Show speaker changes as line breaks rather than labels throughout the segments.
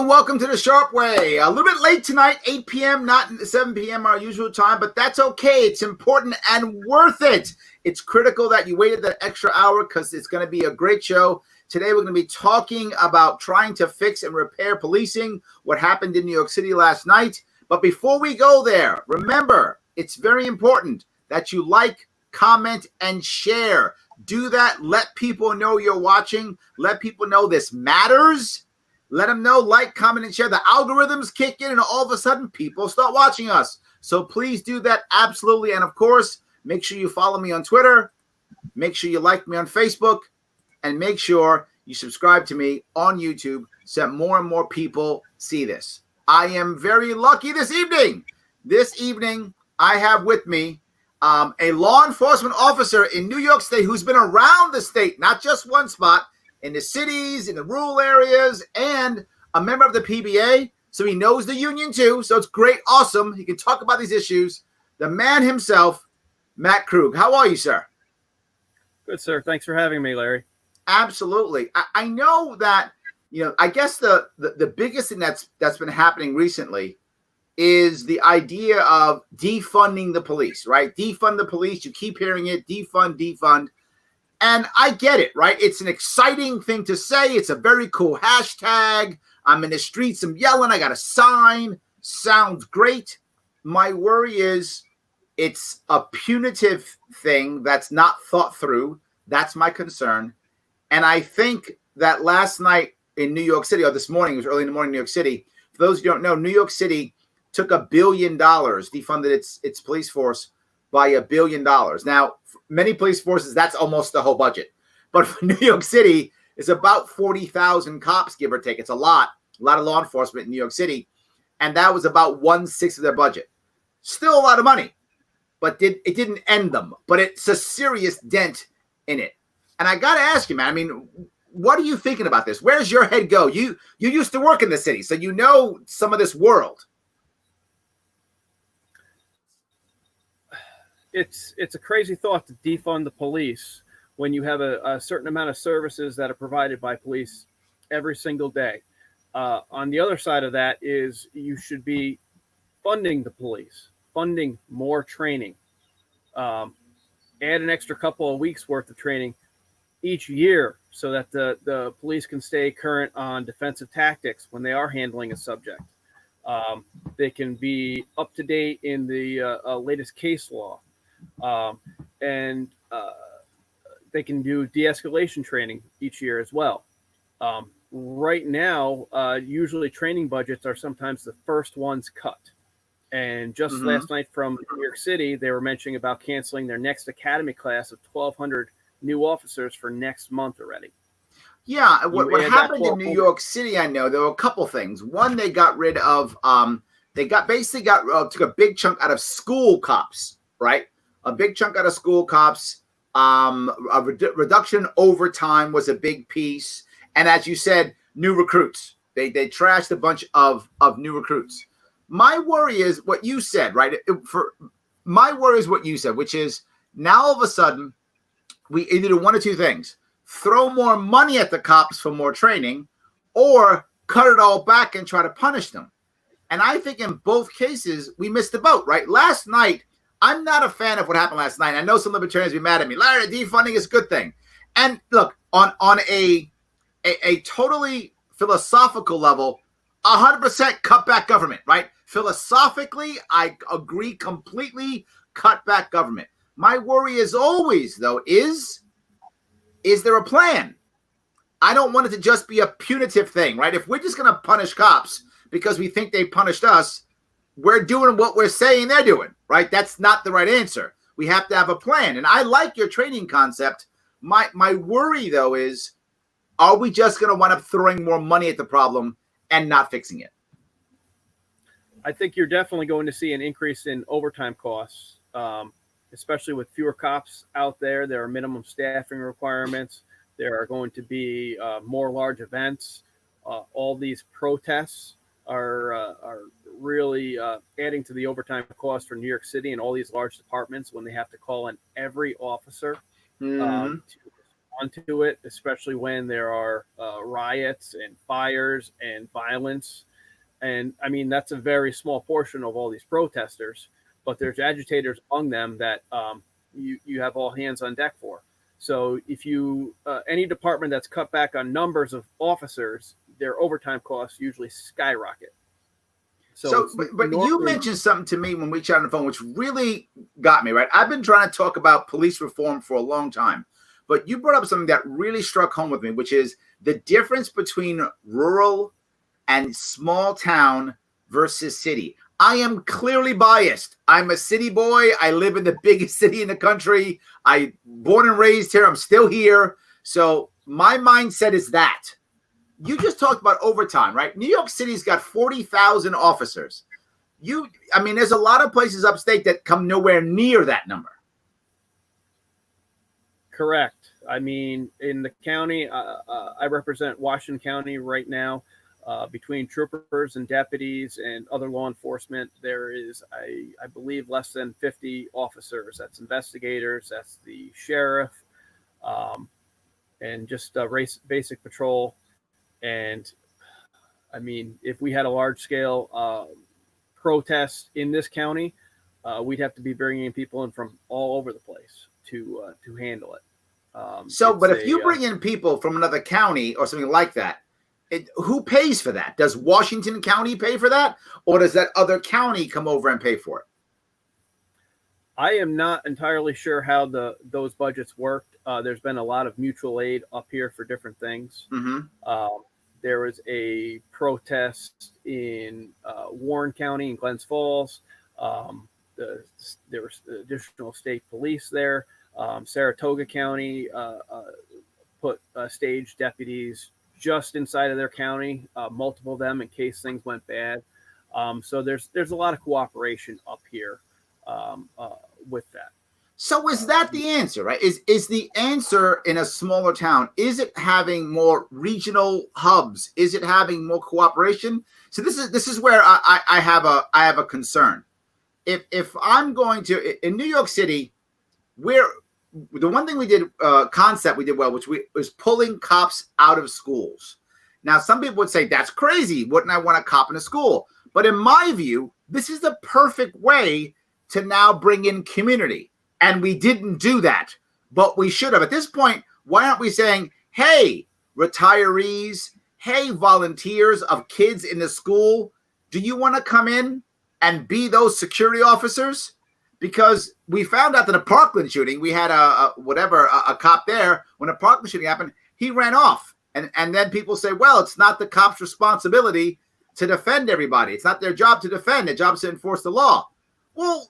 Welcome to the Sharpe Way. A little bit late tonight, 8 p.m., not 7 p.m., our usual time, but that's okay. It's important and worth it. It's critical that you waited that extra hour because it's going to be a great show. Today, we're going to be talking about trying to fix and repair policing, what happened in New York City last night. But before we go there, remember, it's very important that you like, comment, and share. Do that. Let people know you're watching. Let people know this matters. Let them know, like, comment, and share. The algorithms kick in, and all of a sudden, people start watching us. So please do that, absolutely. And, of course, make sure you follow me on Twitter. Make sure you like me on Facebook. And make sure you subscribe to me on YouTube so that more and more people see this. I am very lucky this evening. This evening, I have with me a law enforcement officer in New York State who's been around the state, not just one spot, in the cities, in the rural areas, and a member of the PBA, so he knows the union too. So it's great, awesome. He can talk about these issues. The man himself, Matt Krug. How are you, sir?
Good, sir. Thanks for having me, Larry.
Absolutely. I know that, I guess the biggest thing that's been happening recently is the idea of defunding the police, right? Defund the police. You keep hearing it, defund. And I get it, right? It's an exciting thing to say. It's a very cool hashtag. I'm in the streets. I'm yelling. I got a sign. Sounds great. My worry is it's a punitive thing that's not thought through. That's my concern. And I think that last night in New York City, or this morning, it was early in the morning in New York City. For those who don't know, New York City took $1 billion, defunded its police force by $1 billion. Now, many police forces, that's almost the whole budget. But for New York City, it's about 40,000 cops, give or take. It's a lot of law enforcement in New York City. And that was about 1/6 of their budget. Still a lot of money, but it didn't end them. But it's a serious dent in it. And I got to ask you, man, I mean, what are you thinking about this? Where's your head go? You used to work in the city, so you know some of this world.
It's a crazy thought to defund the police when you have a certain amount of services that are provided by police every single day. On the other side of that is you should be funding the police, funding more training, add an extra couple of weeks worth of training each year so that the police can stay current on defensive tactics when they are handling a subject. They can be up to date in the latest case law. And they can do de-escalation training each year as well. Right now, usually training budgets are sometimes the first ones cut. And just last night from New York City, they were mentioning about canceling their next academy class of 1,200 new officers for next month already.
Yeah, what happened in New York City, I know there were a couple things. One, they got rid of, took a big chunk out of school cops, right? A big chunk out of school cops. A reduction overtime was a big piece. And as you said, new recruits. They trashed a bunch of new recruits. My worry is what you said, right? My worry is what you said, which is now all of a sudden we either do one or two things. Throw more money at the cops for more training or cut it all back and try to punish them. And I think in both cases, we missed the boat, right? Last night, I'm not a fan of what happened last night. I know some libertarians will be mad at me. Larry, defunding is a good thing. And look, on a totally philosophical level, 100% cut back government, right? Philosophically, I agree completely, cut back government. My worry is always, though, is there a plan? I don't want it to just be a punitive thing, right? If we're just going to punish cops because we think they punished us, we're doing what we're saying they're doing, right? That's not the right answer. We have to have a plan. And I like your training concept. My worry, though, is are we just going to wind up throwing more money at the problem and not fixing it?
I think you're definitely going to see an increase in overtime costs especially with fewer cops out there. There are minimum staffing requirements. There are going to be more large events. All these protests are really adding to the overtime cost for New York City and all these large departments when they have to call in every officer to respond to it, especially when there are riots and fires and violence. And I mean, that's a very small portion of all these protesters, but there's agitators among them that you have all hands on deck for. So if you any department that's cut back on numbers of officers, their overtime costs usually skyrocket.
But you mentioned something to me when we chatted on the phone, which really got me, right? I've been trying to talk about police reform for a long time, but you brought up something that really struck home with me, which is the difference between rural and small town versus city. I am clearly biased. I'm a city boy. I live in the biggest city in the country. I born and raised here. I'm still here. So my mindset is that. You just talked about overtime, right? New York City's got 40,000 officers. There's a lot of places upstate that come nowhere near that number.
Correct. I mean, in the county, I represent Washington County right now. Between troopers and deputies and other law enforcement, there is, I believe, less than 50 officers. That's investigators, that's the sheriff, and just basic patrol. And I mean, if we had a large scale protest in this county, we'd have to be bringing in people in from all over the place to handle it.
But if you bring in people from another county or something like that, who pays for that? Does Washington County pay for that, or does that other county come over and pay for it?
I am not entirely sure how those budgets worked. There's been a lot of mutual aid up here for different things.
Mm-hmm.
There was a protest in Warren County in Glens Falls. There was additional state police there. Saratoga County put stage deputies just inside of their county, multiple of them in case things went bad. So there's a lot of cooperation up here with that.
So is that the answer, right? Is the answer in a smaller town? Is it having more regional hubs? Is it having more cooperation? So this is where I have a concern. If I'm going to in New York City, where the one thing we did concept we did well, which was pulling cops out of schools. Now some people would say that's crazy. Wouldn't I want a cop in a school? But in my view, this is the perfect way to now bring in community. And we didn't do that, but we should have. At this point, why aren't we saying, hey, retirees, hey, volunteers of kids in the school, do you want to come in and be those security officers? Because we found out that a Parkland shooting, we had a cop there. When a Parkland shooting happened, he ran off. And then people say, well, it's not the cop's responsibility to defend everybody. It's not their job to defend. Their job is to enforce the law. Well,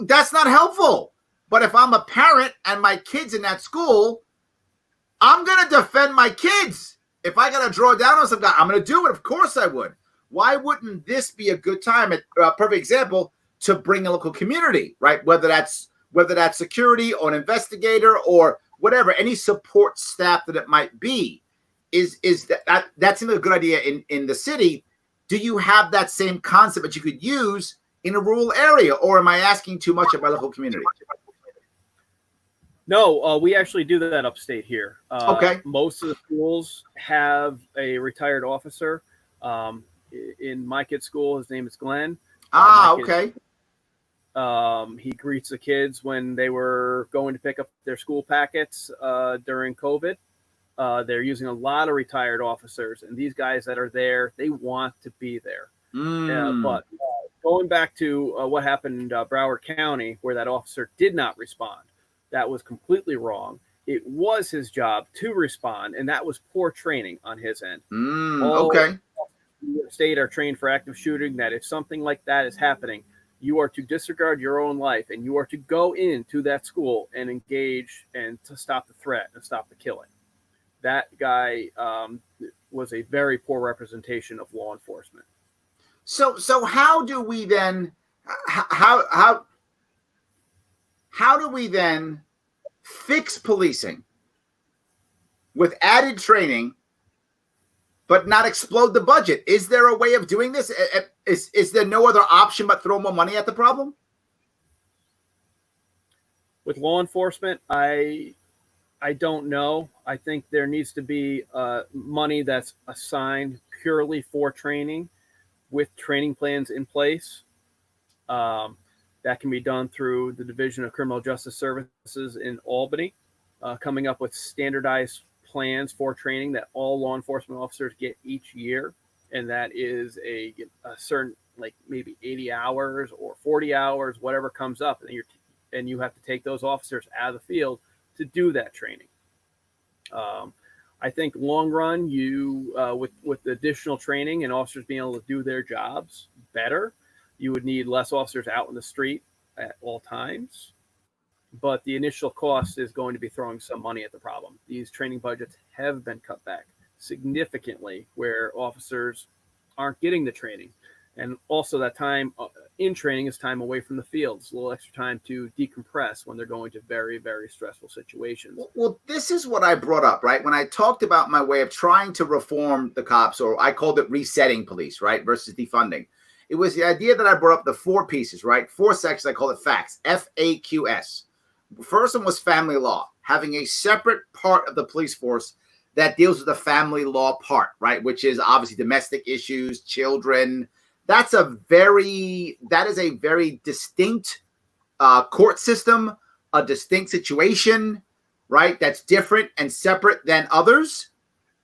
that's not helpful. But if I'm a parent and my kid's in that school, I'm going to defend my kids. If I got to draw down on some guy, I'm going to do it. Of course I would. Why wouldn't this be a good time, a perfect example, to bring a local community, right? Whether that's security or an investigator or whatever, any support staff that it might be, that's a good idea in the city. Do you have that same concept that you could use in a rural area, or am I asking too much of my local community?
No, we actually do that upstate here.
Okay.
Most of the schools have a retired officer. In my kid's school, his name is Glenn.
Okay.
He greets the kids when they were going to pick up their school packets during COVID. They're using a lot of retired officers, and these guys that are there, they want to be there. But going back to what happened in Broward County, where that officer did not respond, that was completely wrong. It was his job to respond, and that was poor training on his end.
Okay.
New York State are trained for active shooting, that if something like that is happening, you are to disregard your own life, and you are to go into that school and engage and to stop the threat and stop the killing. That guy was a very poor representation of law enforcement. So
how do we then how do we then fix policing with added training, but not explode the budget? Is there a way of doing this? Is there no other option but throw more money at the problem?
With law enforcement, I don't know. I think there needs to be money that's assigned purely for training, with training plans in place. That can be done through the Division of Criminal Justice Services in Albany, coming up with standardized plans for training that all law enforcement officers get each year. And that is a certain, like maybe 80 hours or 40 hours, whatever comes up. And you have to take those officers out of the field to do that training. I think long run, with the additional training and officers being able to do their jobs better, you would need less officers out in the street at all times. But the initial cost is going to be throwing some money at the problem. These training budgets have been cut back significantly, where officers aren't getting the training. And also that time in training is time away from the fields, a little extra time to decompress when they're going to very, very stressful situations.
Well, this is what I brought up, right? When I talked about my way of trying to reform the cops, or I called it resetting police, right? Versus defunding. It was the idea that I brought up the 4 pieces, right? 4 sections. I call it FAQs, FAQS. First one was family law, having a separate part of the police force that deals with the family law part, right? Which is obviously domestic issues, children. That is a very distinct court system, a distinct situation, right? That's different and separate than others.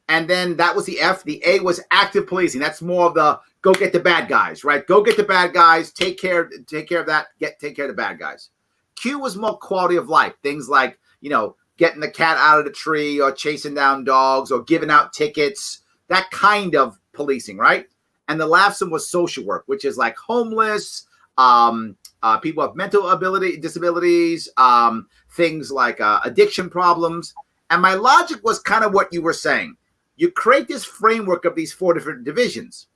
And then that was the F. The A was active policing. That's more of the go get the bad guys, right? Go get the bad guys. Take care of that. Take care of the bad guys. Q was more quality of life. Things like, getting the cat out of the tree, or chasing down dogs, or giving out tickets. That kind of policing, right? And the last one was social work, which is like homeless, people with mental disabilities, things like addiction problems. And my logic was kind of what you were saying. You create this framework of these 4 different divisions.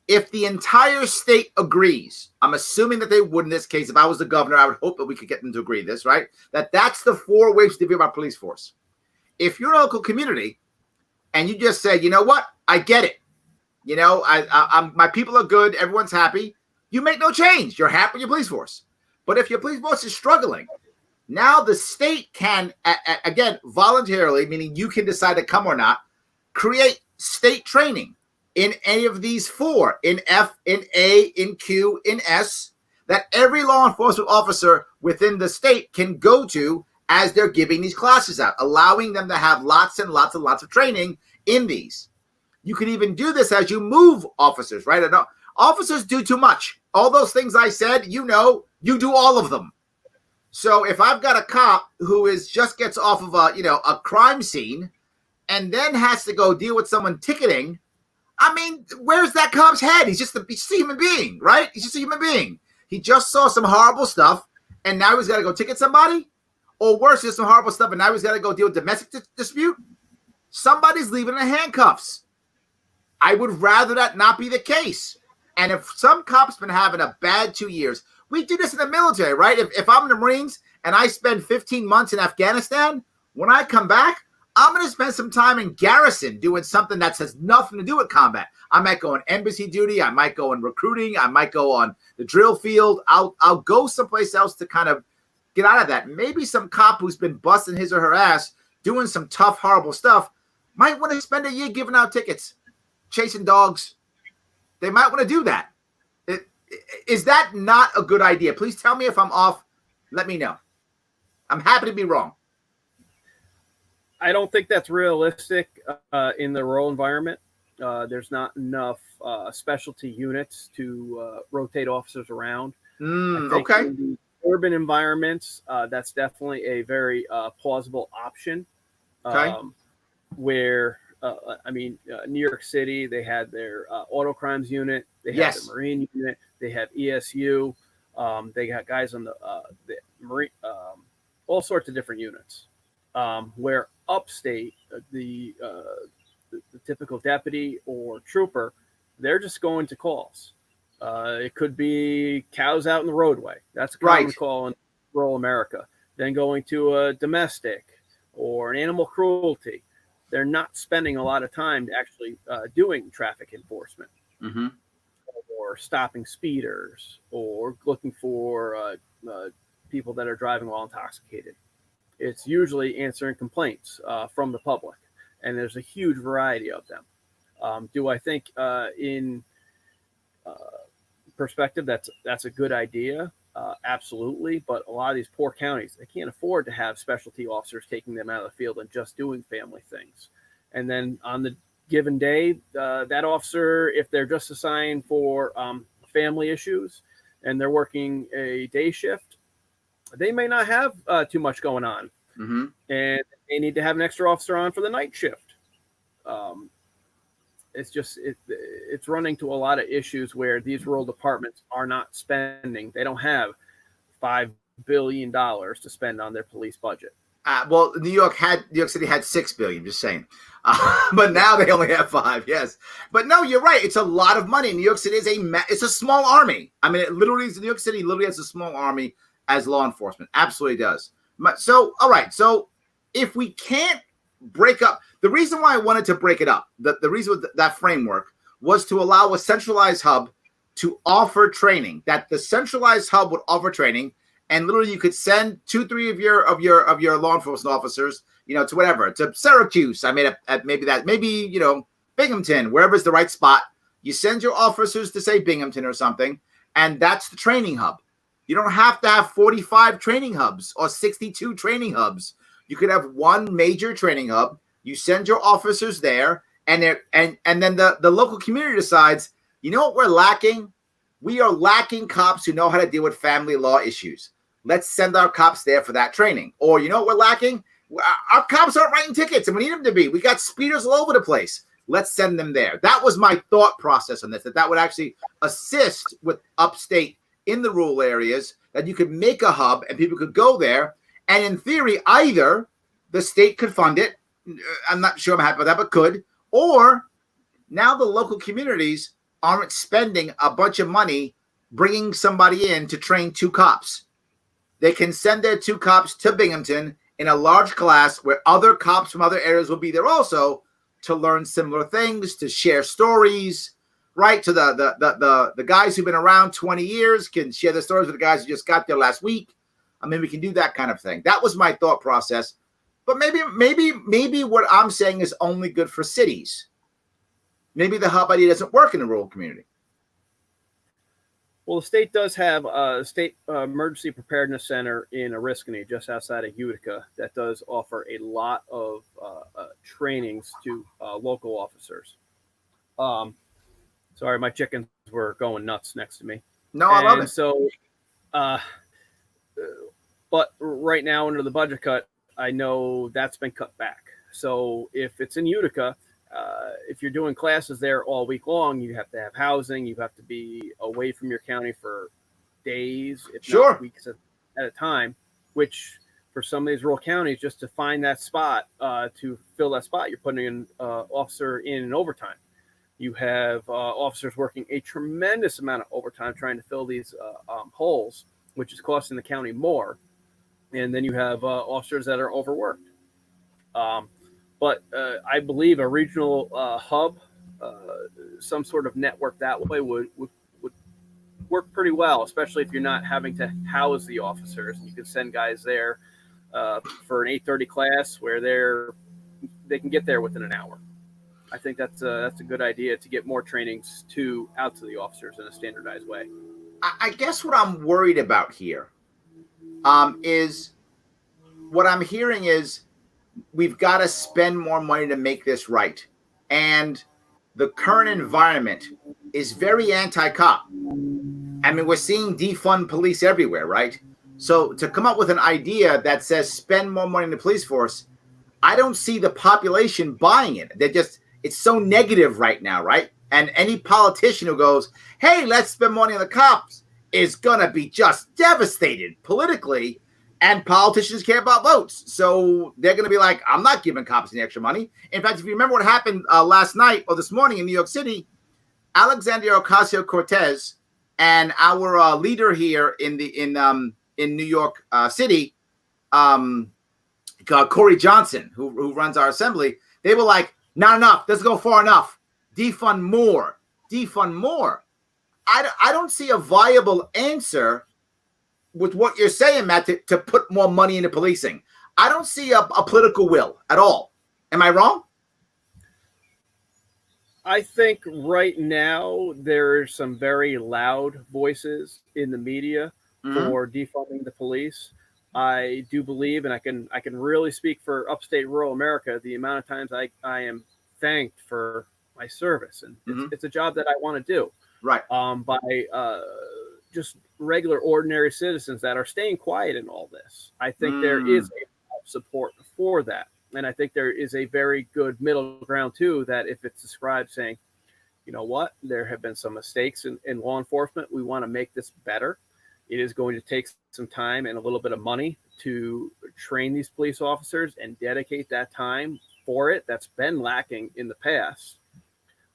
If the entire state agrees, I'm assuming that they would in this case. If I was the governor, I would hope that we could get them to agree to this, right? That's the 4 ways to view our police force. If you're a local community and you just say, you know what, I get it. My people are good. Everyone's happy. You make no change. You're happy with your police force. But if your police force is struggling, now the state can, again, voluntarily, meaning you can decide to come or not, create state training in any of these 4, in F, in A, in Q, in S, that every law enforcement officer within the state can go to as they're giving these classes out, allowing them to have lots and lots and lots of training in these. You can even do this as you move officers, right? Officers do too much. All those things I said, you do all of them. So if I've got a cop who just gets off of a crime scene and then has to go deal with someone ticketing, I mean, where's that cop's head? He's just a human being, right? He's just a human being. He just saw some horrible stuff, and now he's got to go ticket somebody? Or worse, there's some horrible stuff, and now he's got to go deal with domestic dispute? Somebody's leaving in handcuffs. I would rather that not be the case. And if some cop's been having a bad 2 years, we do this in the military, right? If I'm in the Marines and I spend 15 months in Afghanistan, when I come back, I'm going to spend some time in garrison doing something that has nothing to do with combat. I might go on embassy duty. I might go in recruiting. I might go on the drill field. I'll go someplace else to kind of get out of that. Maybe some cop who's been busting his or her ass doing some tough, horrible stuff might want to spend a year giving out tickets, chasing dogs. They might want to do that. Is that not a good idea? Please tell me if I'm off. Let me know. I'm happy to be wrong.
I don't think that's realistic in the rural environment. There's not enough specialty units to rotate officers around.
Okay.
In the urban environments, that's definitely a very plausible option.
Okay.
Where, New York City, they had their auto crimes unit. They had the Marine unit. They have ESU. They got guys on the Marine, all sorts of different units. Where upstate, the typical deputy or trooper, they're just going to calls. It could be cows out in the roadway. That's a common call in rural America. then going to a domestic or an animal cruelty. They're not spending a lot of time actually doing traffic enforcement
Mm-hmm.
or stopping speeders or looking for people that are driving while intoxicated. It's usually answering complaints from the public, and there's a huge variety of them. Do I think in perspective that's a good idea? Absolutely, but a lot of these poor counties, they can't afford to have specialty officers taking them out of the field and just doing family things. And then on the given day, that officer, if they're just assigned for family issues and they're working a day shift, they may not have too much going on,
Mm-hmm.
and they need to have an extra officer on for the night shift. It's running to a lot of issues where these rural departments are not spending. They don't have $5 billion to spend on their police budget.
Well, New York City had $6 billion. Just saying, but now they only have 5. Yes, but no, you're right. It's a lot of money. New York City is it's a small army. I mean, New York City literally has a small army as law enforcement. Absolutely does. So, all right. So, if we can't break up, the reason why I wanted to break it up, the reason with that framework was to allow a centralized hub to offer training. That the centralized hub would offer training, and literally you could send 2-3 of your law enforcement officers, to whatever, to Syracuse. I made up maybe Binghamton, wherever's the right spot. You send your officers to say Binghamton or something, and that's the training hub. You don't have to have 45 training hubs or 62 training hubs. You could have one major training hub. You send your officers there, and then the local community decides, you know what we're lacking? We are lacking cops who know how to deal with family law issues. Let's send our cops there for that training. Or you know what we're lacking? Our cops aren't writing tickets, and we need them to be. We got speeders all over the place. Let's send them there. That was my thought process on this, that would actually assist with upstate in the rural areas, that you could make a hub and people could go there. And in theory, either the state could fund it. I'm not sure I'm happy with that, but could. Or now the local communities aren't spending a bunch of money bringing somebody in to train 2 cops. They can send their 2 cops to Binghamton in a large class where other cops from other areas will be there also to learn similar things, to share stories, right? So the guys who've been around 20 years can share the stories with the guys who just got there last week. I mean, we can do that kind of thing. That was my thought process. But maybe what I'm saying is only good for cities. Maybe the hub idea doesn't work in a rural community.
Well, the state does have a state emergency preparedness center in Oriskany, just outside of Utica, that does offer a lot of trainings to local officers. Sorry, my chickens were going nuts next to me.
No, I love it.
So, but right now under the budget cut, I know that's been cut back. So if it's in Utica, if you're doing classes there all week long, you have to have housing. You have to be away from your county for days, if not weeks at a time, which for some of these rural counties, just to find that spot, to fill that spot, you're putting an officer in overtime. You have officers working a tremendous amount of overtime trying to fill these holes, which is costing the county more. And then you have officers that are overworked. But I believe a regional hub, some sort of network that way would work pretty well, especially if you're not having to house the officers. You can send guys there for an 8:30 class where they can get there within an hour. I think that's a good idea to get more trainings out to the officers in a standardized way.
I guess what I'm worried about here is what I'm hearing is we've got to spend more money to make this right. And the current environment is very anti-cop. I mean, we're seeing defund police everywhere, right? So to come up with an idea that says spend more money in the police force, I don't see the population buying it. It's so negative right now, right? And any politician who goes, hey, let's spend money on the cops is going to be just devastated politically. And politicians care about votes. So they're going to be like, I'm not giving cops any extra money. In fact, if you remember what happened last night or this morning in New York City, Alexandria Ocasio-Cortez and our leader here in New York City, Corey Johnson, who runs our assembly, they were like, not enough. Doesn't go far enough. Defund more. Defund more. I don't see a viable answer with what you're saying, Matt, to put more money into policing. I don't see a political will at all. Am I wrong?
I think right now there are some very loud voices in the media for defunding the police. I do believe, and I can really speak for upstate rural America, the amount of times I am thanked for my service, and it's a job that I want to do.
Right.
By just regular, ordinary citizens that are staying quiet in all this. I think there is a support for that. And I think there is a very good middle ground, too, that if it's described saying, you know what, there have been some mistakes in law enforcement. We want to make this better. It is going to take some time and a little bit of money to train these police officers and dedicate that time for it. That's been lacking in the past.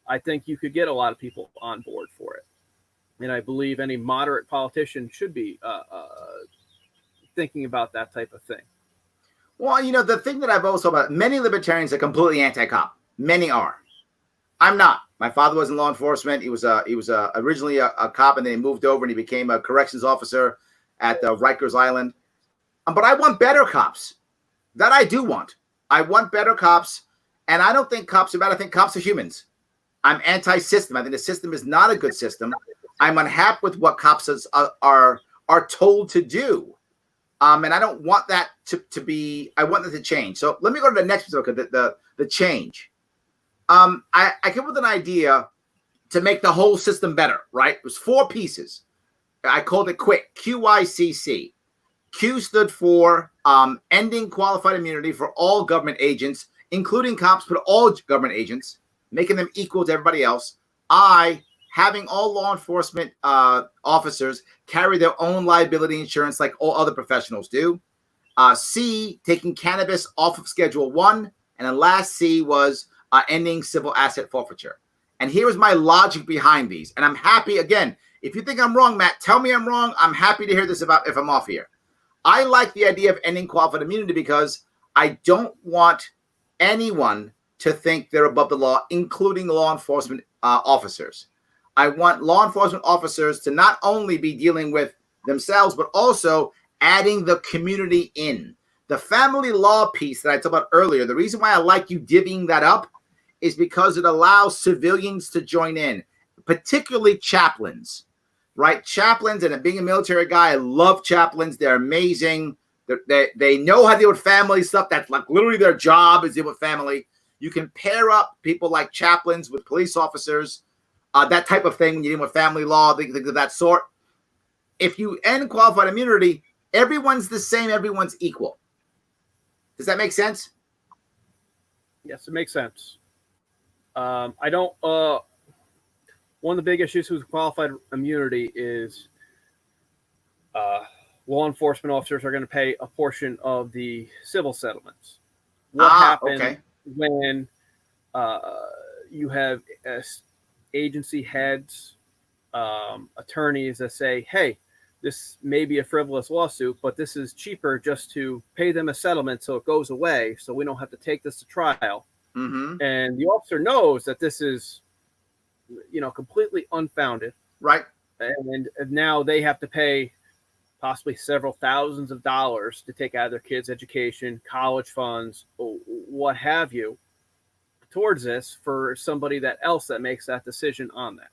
I think you could get a lot of people on board for it. And I believe any moderate politician should be thinking about that type of thing.
Well, you know, the thing that I've also about, many libertarians are completely anti-cop. Many are. I'm not. My father was in law enforcement. He was originally a cop, and then he moved over and he became a corrections officer at Rikers Island. But I want better cops. That I do want. I want better cops, and I don't think cops are bad. I think cops are humans. I'm anti-system. I think the system is not a good system. I'm unhappy with what cops are told to do. And I don't want that to be, I want that to change. So let me go to the next book, the change. I came up with an idea to make the whole system better, right? It was 4 pieces. I called it QUICK, QICC. Q stood for ending qualified immunity for all government agents, including cops, but all government agents, making them equal to everybody else. I, having all law enforcement officers carry their own liability insurance like all other professionals do. C, taking cannabis off of Schedule 1. And then last C was ending civil asset forfeiture. And here is my logic behind these. And I'm happy, again, if you think I'm wrong, Matt, tell me I'm wrong. I'm happy to hear this about if I'm off here. I like the idea of ending qualified immunity because I don't want anyone to think they're above the law, including law enforcement officers. I want law enforcement officers to not only be dealing with themselves, but also adding the community in. The family law piece that I talked about earlier, the reason why I like you divvying that up is because it allows civilians to join in, particularly chaplains, right? Chaplains, and being a military guy, I love chaplains. They're amazing. They know how to deal with family stuff. That's like literally their job is deal with family. You can pair up people like chaplains with police officers, that type of thing when you're dealing with family law, things of that sort. If you end qualified immunity, everyone's the same, everyone's equal. Does that make sense?
Yes, it makes sense. I don't. One of the big issues with qualified immunity is law enforcement officers are going to pay a portion of the civil settlements. What happens when you have agency heads, attorneys that say, hey, this may be a frivolous lawsuit, but this is cheaper just to pay them a settlement so it goes away, so we don't have to take this to trial. Mm-hmm. And the officer knows that this is, completely unfounded.
Right.
And now they have to pay possibly several thousands of dollars to take out of their kids' education, college funds, what have you, towards this for somebody that makes that decision on that.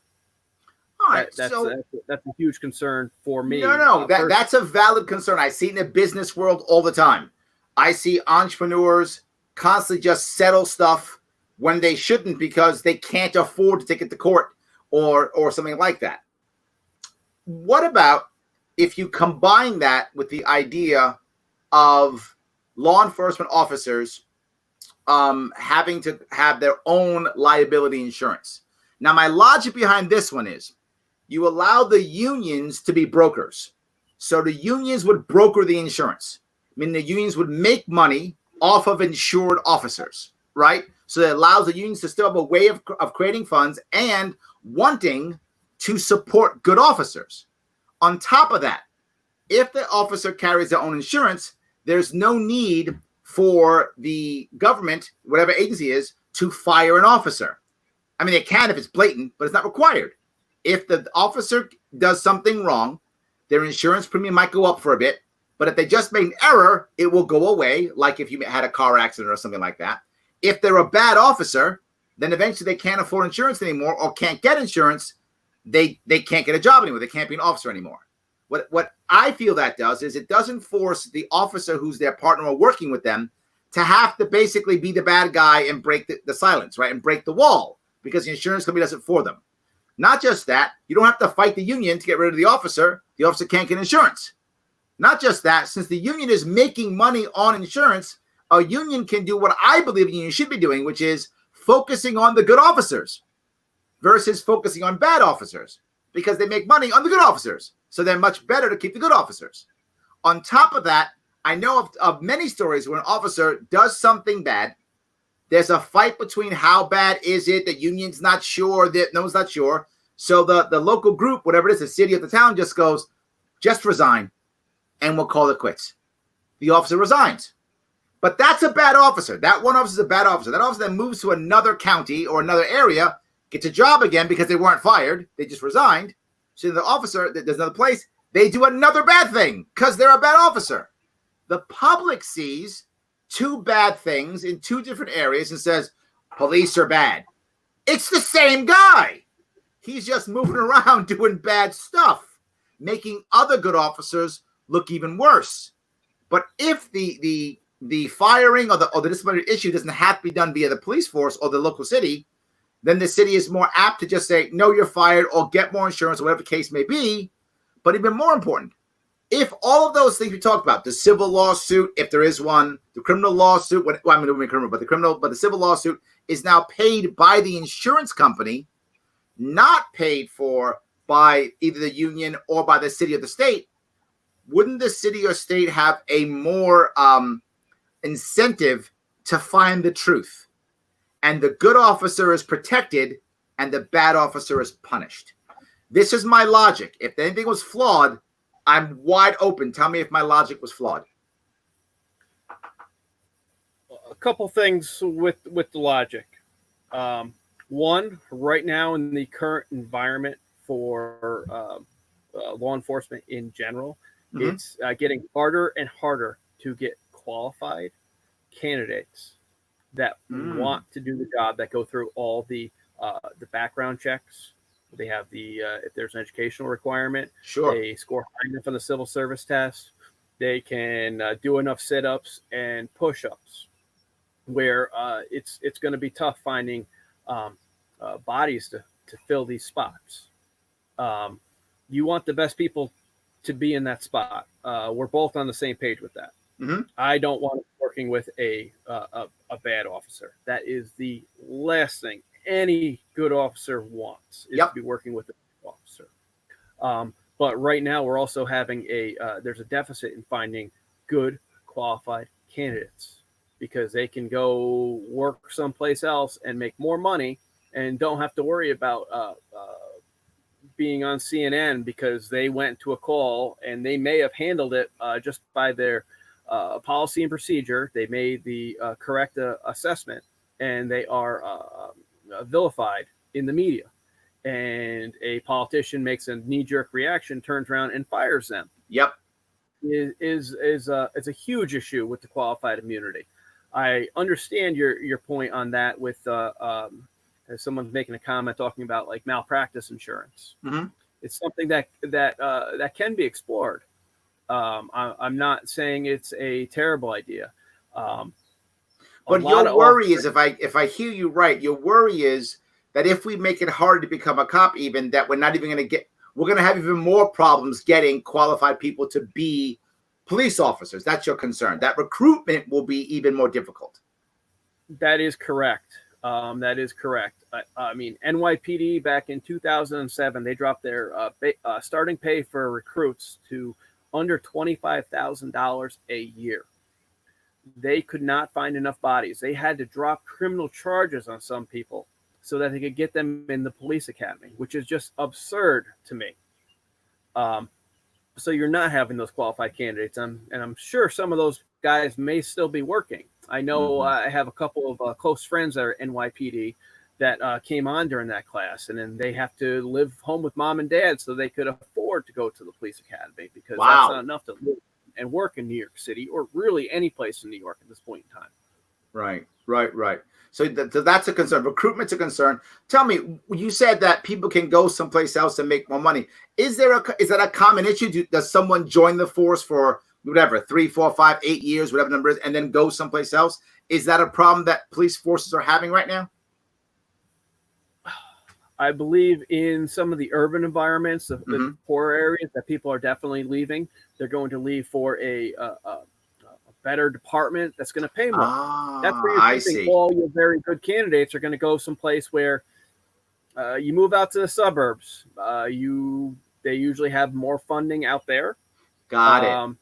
All right,
that's a huge concern for me.
No, that's a valid concern. I see it in the business world all the time. I see entrepreneurs constantly just settle stuff when they shouldn't because they can't afford to take it to court or something like that. What about if you combine that with the idea of law enforcement officers having to have their own liability insurance? Now, my logic behind this one is you allow the unions to be brokers. So the unions would broker the insurance. I mean, the unions would make money off of insured officers, right? So that allows the unions to still have a way of creating funds and wanting to support good officers. On top of that, if the officer carries their own insurance, there's no need for the government, whatever agency is, to fire an officer. I mean, they can if it's blatant, but it's not required. If the officer does something wrong, their insurance premium might go up for a bit, but if they just made an error, it will go away, like if you had a car accident or something like that. If they're a bad officer, then eventually they can't afford insurance anymore or can't get insurance. They can't get a job anymore. They can't be an officer anymore. What I feel that does is it doesn't force the officer who's their partner or working with them to have to basically be the bad guy and break the silence, right? And break the wall because the insurance company does it for them. Not just that, you don't have to fight the union to get rid of the officer. The officer can't get insurance. Not just that, since the union is making money on insurance, a union can do what I believe a union should be doing, which is focusing on the good officers versus focusing on bad officers because they make money on the good officers. So they're much better to keep the good officers. On top of that, I know of many stories where an officer does something bad. There's a fight between how bad is it. The union's not sure. No one's not sure. So the local group, whatever it is, the city or the town just goes, just resign and we'll call it quits. The officer resigns. But that's a bad officer. That one officer is a bad officer. That officer then moves to another county or another area, gets a job again because they weren't fired. They just resigned. So the officer, there's another place, they do another bad thing because they're a bad officer. The public sees two bad things in two different areas and says, police are bad. It's the same guy. He's just moving around doing bad stuff, making other good officers look even worse. But if the firing or the disciplinary issue doesn't have to be done via the police force or the local city, then the city is more apt to just say, no, you're fired or get more insurance or whatever the case may be. But even more important, if all of those things we talked about, the civil lawsuit, if there is one, the criminal lawsuit, the civil lawsuit is now paid by the insurance company, not paid for by either the union or by the city or the state, wouldn't the city or state have a more incentive to find the truth? And the good officer is protected and the bad officer is punished. This is my logic. If anything was flawed, I'm wide open. Tell me if my logic was flawed.
A couple things with the logic. One, right now in the current environment for law enforcement in general, it's getting harder and harder to get qualified candidates that want to do the job, that go through all the background checks. They have if there's an educational requirement, they score high enough on the civil service test. They can do enough sit-ups and push-ups where it's going to be tough finding bodies to fill these spots. You want the best people to be in that spot. We're both on the same page with that. I don't want to be working with a bad officer. That is the last thing any good officer wants, is to be working with a good officer. But right now we're also having there's a deficit in finding good qualified candidates because they can go work someplace else and make more money and don't have to worry about being on CNN because they went to a call and they may have handled it just by their policy and procedure. They made the correct assessment and they are vilified in the media. And a politician makes a knee-jerk reaction, turns around and fires them. Is a huge issue with the qualified immunity. I understand your point on that with as someone's making a comment talking about like malpractice insurance. It's something that can be explored. I'm not saying it's a terrible idea.
But your worry is, if I hear you right, your worry is that if we make it hard to become a cop, even that we're not even going to we're going to have even more problems getting qualified people to be police officers. That's your concern. That recruitment will be even more difficult.
That is correct. That is correct. I mean, NYPD back in 2007, they dropped their starting pay for recruits to under $25,000 a year. They could not find enough bodies. They had to drop criminal charges on some people so that they could get them in the police academy, which is just absurd to me. So you're not having those qualified candidates. And I'm sure some of those guys may still be working. I know I have a couple of close friends that are NYPD that came on during that class, and then they have to live home with mom and dad so they could afford to go to the police academy, because that's not enough to live and work in New York City, or really any place in New York at this point in time.
Right. So that's a concern. Recruitment's a concern. Tell me, you said that people can go someplace else and make more money. Is that a common issue? Does someone join the force for whatever, 3, 4, 5, 8 years, whatever the number is, and then go someplace else? Is that a problem that police forces are having right now?
I believe in some of the urban environments, the poorer areas, that people are definitely leaving. They're going to leave for a better department that's going to pay more. That's where you think all your very good candidates are going to go someplace where you move out to the suburbs. They usually have more funding out there.
Got it.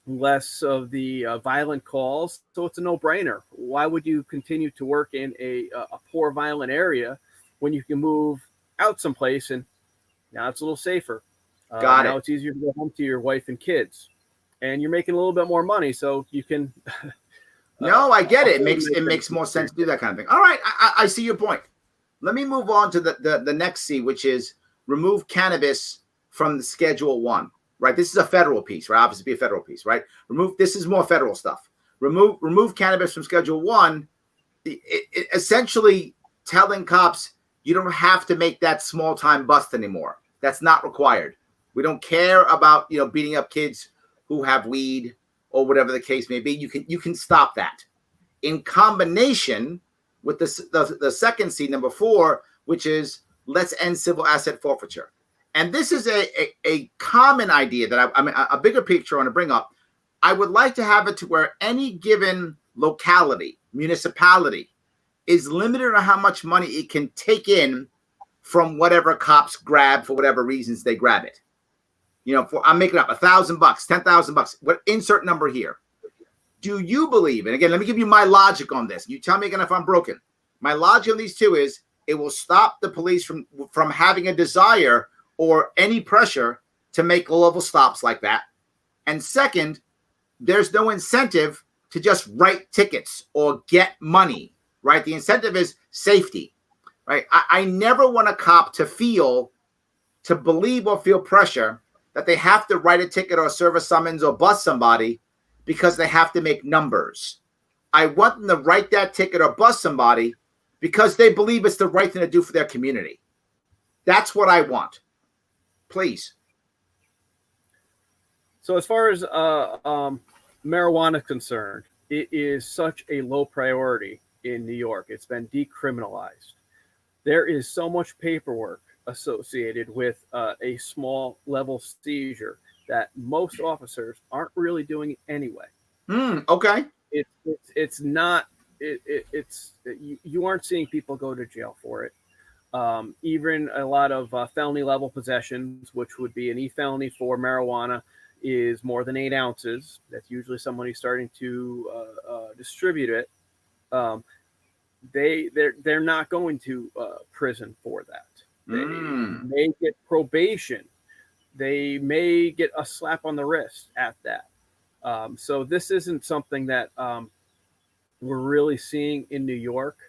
Less of the violent calls, so it's a no-brainer. Why would you continue to work in a poor, violent area when you can move out someplace and now it's a little safer? Now it's easier to go home to your wife and kids, and you're making a little bit more money, so you can.
No, I get it. It makes more sense to do that kind of thing. All right, I see your point. Let me move on to the next C, which is remove cannabis from the Schedule 1. Right, this is a federal piece, right? Obviously, be a federal piece, right? This is more federal stuff. Remove cannabis from Schedule 1. It essentially telling cops you don't have to make that small time bust anymore. That's not required. We don't care about beating up kids who have weed or whatever the case may be. You can stop that. In combination with the second C, number 4, which is let's end civil asset forfeiture. And this is a common idea that a bigger picture I want to bring up. I would like to have it to where any given locality, municipality, is limited on how much money it can take in from whatever cops grab for whatever reasons they grab it. I'm making up $1,000, $10,000, what insert number here. Do you believe? And again, let me give you my logic on this. You tell me again if I'm broken. My logic on these two is it will stop the police from having a desire or any pressure to make low-level stops like that. And second, there's no incentive to just write tickets or get money, right? The incentive is safety, right? I never want a cop to believe or feel pressure that they have to write a ticket or serve a summons or bust somebody because they have to make numbers. I want them to write that ticket or bust somebody because they believe it's the right thing to do for their community. That's what I want. Please.
So as far as marijuana is concerned, it is such a low priority in New York. It's been decriminalized. There is so much paperwork associated with a small level seizure that most officers aren't really doing it anyway.
Okay.
It's not. You aren't seeing people go to jail for it. Even a lot of felony level possessions, which would be an e-felony for marijuana, is more than 8 ounces. That's usually somebody starting to distribute it. They're not going to prison for that. They may get probation. They may get a slap on the wrist at that. So this isn't something that we're really seeing in New York.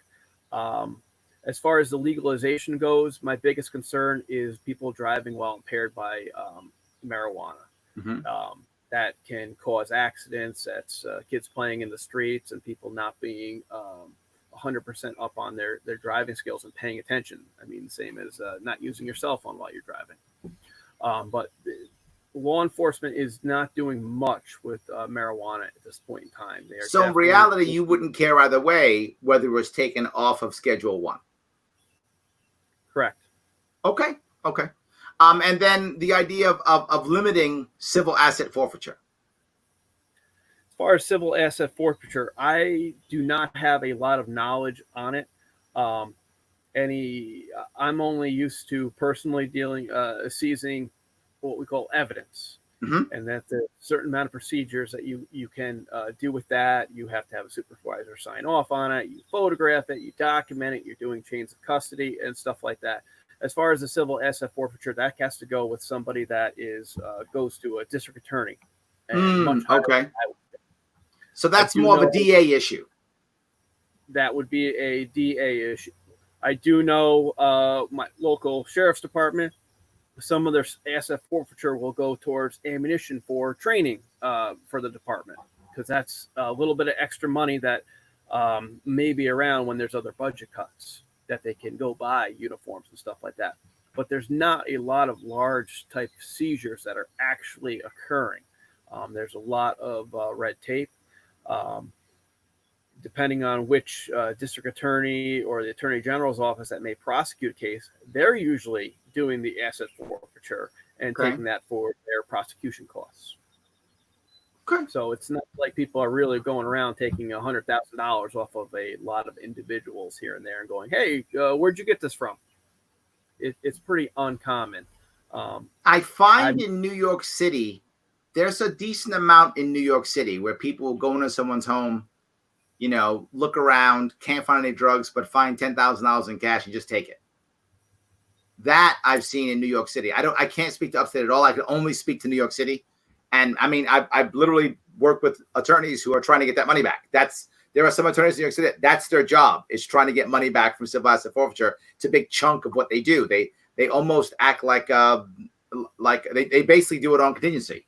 As far as the legalization goes, my biggest concern is people driving while impaired by marijuana. That can cause accidents. That's kids playing in the streets and people not being 100% up on their driving skills and paying attention. I mean, the same as not using your cell phone while you're driving. But law enforcement is not doing much with marijuana at this point in time.
So in reality, you wouldn't care either way whether it was taken off of Schedule 1.
Correct.
Okay. And then the idea of limiting civil asset forfeiture.
As far as civil asset forfeiture, I do not have a lot of knowledge on it. I'm only used to personally seizing what we call evidence. And that's a certain amount of procedures that you can do with that. You have to have a supervisor sign off on it. You photograph it. You document it. You're doing chains of custody and stuff like that. As far as the civil asset forfeiture, that has to go with somebody that is goes to a district attorney. And much higher.
Okay. So that's more of a DA issue.
That would be a DA issue. I do know my local sheriff's department, some of their asset forfeiture will go towards ammunition for training for the department, because that's a little bit of extra money that may be around when there's other budget cuts, that they can go buy uniforms and stuff like that. But there's not a lot of large type seizures that are actually occurring. There's a lot of red tape. Depending on which district attorney or the attorney general's office that may prosecute a case, they're usually doing the asset forfeiture and taking that for their prosecution costs.
Okay.
So it's not like people are really going around taking $100,000 off of a lot of individuals here and there and going, hey, where'd you get this from? It's pretty uncommon.
I find in New York City, there's a decent amount in New York City where people will go into someone's home, you know, look around, can't find any drugs, but find $10,000 in cash and just take it. That I've seen in New York City. I can't speak to upstate at all. I can only speak to New York City. And I mean, I've literally worked with attorneys who are trying to get that money back. There are some attorneys in New York City, that's their job, is trying to get money back from civil asset forfeiture. It's a big chunk of what they do. They almost act like they basically do it on contingency,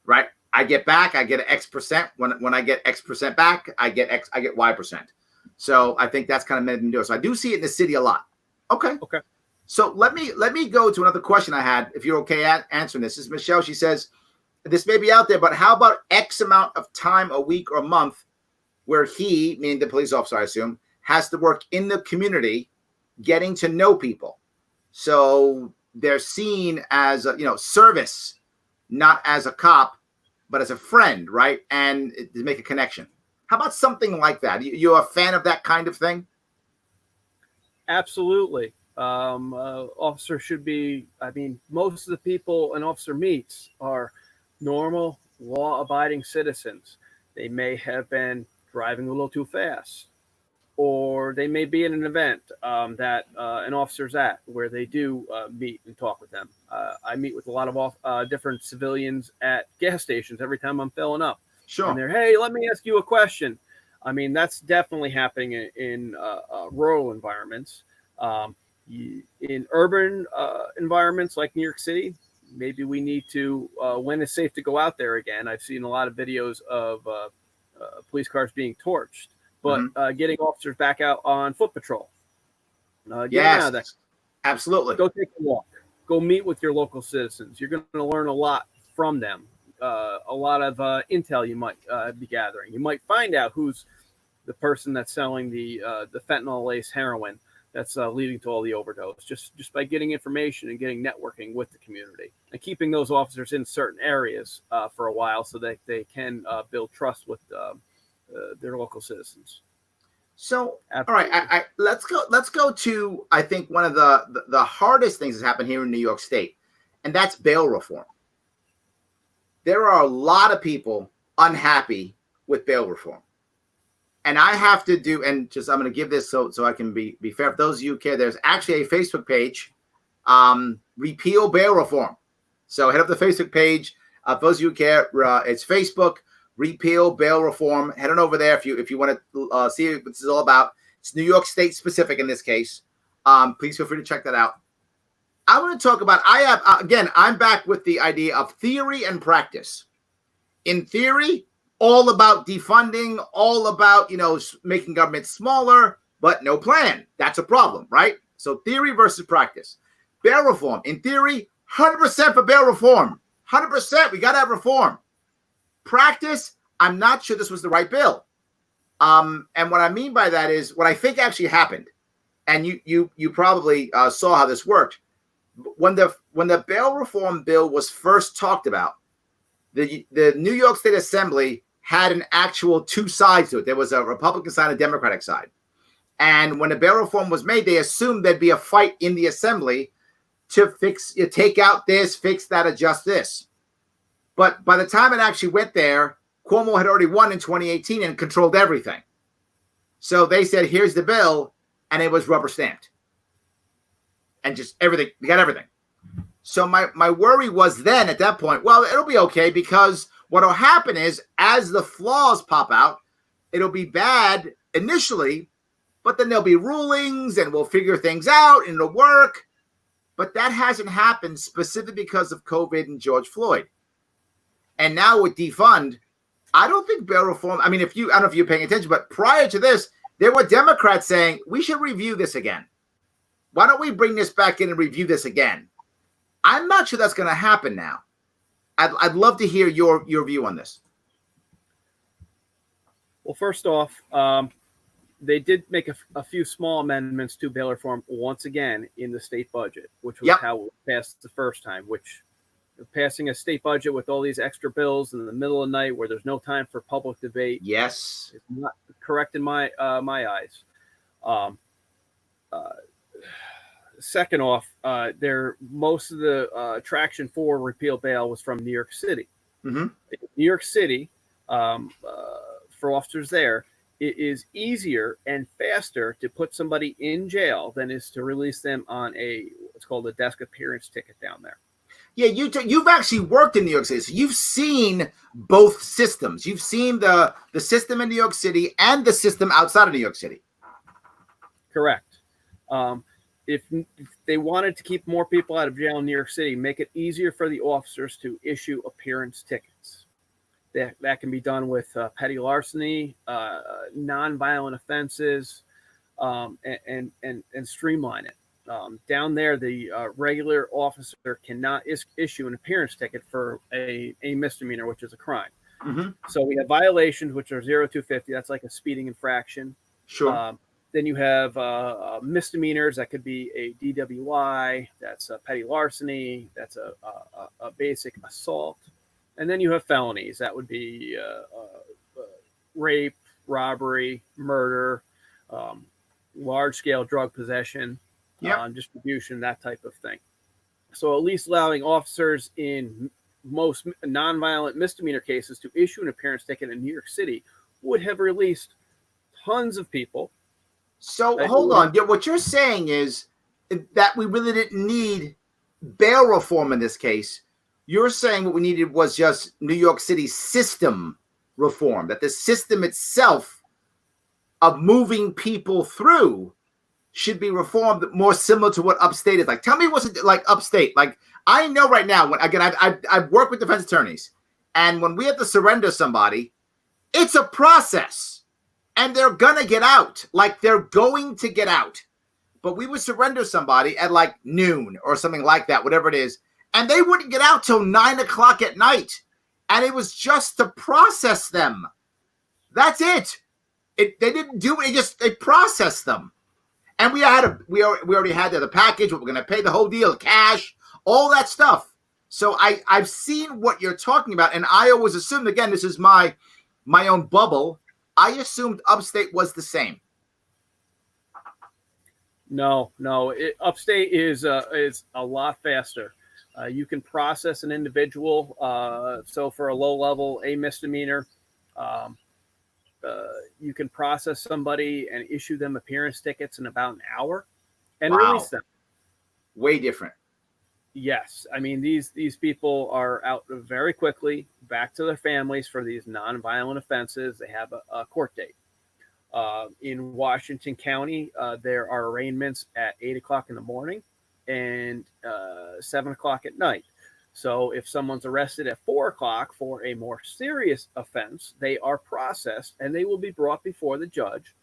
right? I get back, I get X percent. When I get X percent back, I get Y percent. So I think that's kind of made them do it. So I do see it in the city a lot. Okay. So let me go to another question I had, if you're okay answering this. This is Michelle. She says, this may be out there, but how about X amount of time a week or month where he, meaning the police officer, I assume, has to work in the community, getting to know people. So they're seen as a, service, not as a cop, but as a friend, right? And to make a connection. How about something like that? You're a fan of that kind of thing?
Absolutely. Officer should be, most of the people an officer meets are normal, law-abiding citizens. They may have been driving a little too fast, or they may be in an event that an officer's at where they do meet and talk with them. I meet with a lot of different civilians at gas stations every time I'm filling up.
Sure.
And they're, hey, let me ask you a question. I mean, that's definitely happening in rural environments. In urban environments like New York City, maybe we need to, when it's safe to go out there again. I've seen a lot of videos of police cars being torched, but getting officers back out on foot patrol.
Yes, absolutely.
Go take a walk. Go meet with your local citizens. You're going to learn a lot from them. A lot of intel you might be gathering. You might find out who's the person that's selling the fentanyl-laced heroin that's leading to all the overdose, just by getting information and getting networking with the community and keeping those officers in certain areas for a while so that they can build trust with their local citizens.
So,
Absolutely.
All right, let's go to, I think, one of the hardest things that's happened here in New York State, and that's bail reform. There are a lot of people unhappy with bail reform. And I have to do, and just I'm going to give this so I can be fair. For those of you who care, there's actually a Facebook page, Repeal Bail Reform. So head up to the Facebook page. For those of you who care, it's Facebook, Repeal Bail Reform. Head on over there if you want to see what this is all about. It's New York State specific in this case. Please feel free to check that out. I want to talk about, I'm back with the idea of theory and practice. In theory, all about defunding, all about, making government smaller, but no plan. That's a problem, right? So theory versus practice. Bail reform. In theory, 100% for bail reform. 100%. We got to have reform. Practice, I'm not sure this was the right bill. And what I mean by that is what I think actually happened. And you probably saw how this worked. When the bail reform bill was first talked about, the New York State Assembly had an actual two sides to it. There was a Republican side and a Democratic side. And when the bail reform was made, they assumed there'd be a fight in the Assembly to take out this, fix that, adjust this. But by the time it actually went there, Cuomo had already won in 2018 and controlled everything. So they said, here's the bill, and it was rubber stamped. and just everything. We got everything. So my worry was then at that point, well, it'll be okay, because what'll happen is as the flaws pop out, it'll be bad initially, but then there'll be rulings and we'll figure things out and it'll work. But that hasn't happened specifically because of COVID and George Floyd. And now with defund, I don't think bail reform, I mean, I don't know if you're paying attention, but prior to this, there were Democrats saying, we should review this again. Why don't we bring this back in and review this again? I'm not sure that's going to happen now. I'd love to hear your view on this.
Well, first off, they did make a few small amendments to bail reform once again in the state budget, which was how it passed the first time, which passing a state budget with all these extra bills in the middle of the night where there's no time for public debate.
Yes.
It's not correct in my eyes. Second off, most of the traction for repeal bail was from New York City.
Mm-hmm.
New York City, for officers there, it is easier and faster to put somebody in jail than is to release them on what's called a desk appearance ticket down there.
Yeah, you've actually worked in New York City, so you've seen both systems. You've seen the system in New York City and the system outside of New York City.
Correct. If they wanted to keep more people out of jail in New York City, make it easier for the officers to issue appearance tickets. That can be done with petty larceny, nonviolent offenses, and streamline it. Down there, the regular officer cannot issue an appearance ticket for a misdemeanor, which is a crime.
Mm-hmm.
So we have violations, which are 0 to 50. That's like a speeding infraction.
Sure.
Then you have misdemeanors. That could be a DWI. That's a petty larceny. That's a basic assault. And then you have felonies. That would be rape, robbery, murder, large-scale drug possession, distribution, that type of thing. So at least allowing officers in most nonviolent misdemeanor cases to issue an appearance ticket in New York City would have released tons of people.
So hold on. What you're saying is that we really didn't need bail reform in this case. You're saying what we needed was just New York City system reform, that the system itself of moving people through should be reformed more similar to what upstate is like. Tell me what's it like upstate. Like, I know right now, I've worked with defense attorneys, and when we have to surrender somebody, it's a process, and they're going to get out. Like, they're going to get out. But we would surrender somebody at like noon or something like that, whatever it is, and they wouldn't get out till 9 o'clock at night. And it was just to process them. That's it. They didn't do it. They processed them. And we already had the package. What we're going to pay, the whole deal, cash, all that stuff. So I've seen what you're talking about. And I always assumed, again, this is my own bubble. I assumed upstate was the same.
No. Upstate is a lot faster. You can process an individual. So for a low level, a misdemeanor, you can process somebody and issue them appearance tickets in about an hour and release them. Way different. Yes. I mean, these people are out very quickly, back to their families for these nonviolent offenses. They have a court date. In Washington County, there are arraignments at 8 o'clock in the morning and 7 o'clock at night. So if someone's arrested at 4 o'clock for a more serious offense, they are processed and they will be brought before the judge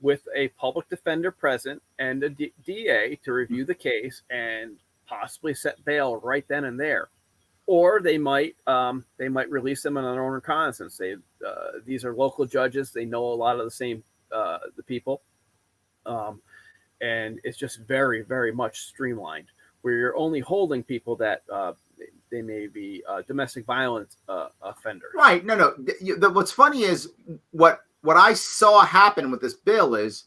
with a public defender present and a DA to review the case and possibly set bail right then and there. Or they might release them on their own reconnaissance. These are local judges. They know a lot of the same the people. And it's just very, very much streamlined, where you're only holding people that they may be domestic violence offenders. Right. No. What's funny is what I saw happen with this bill is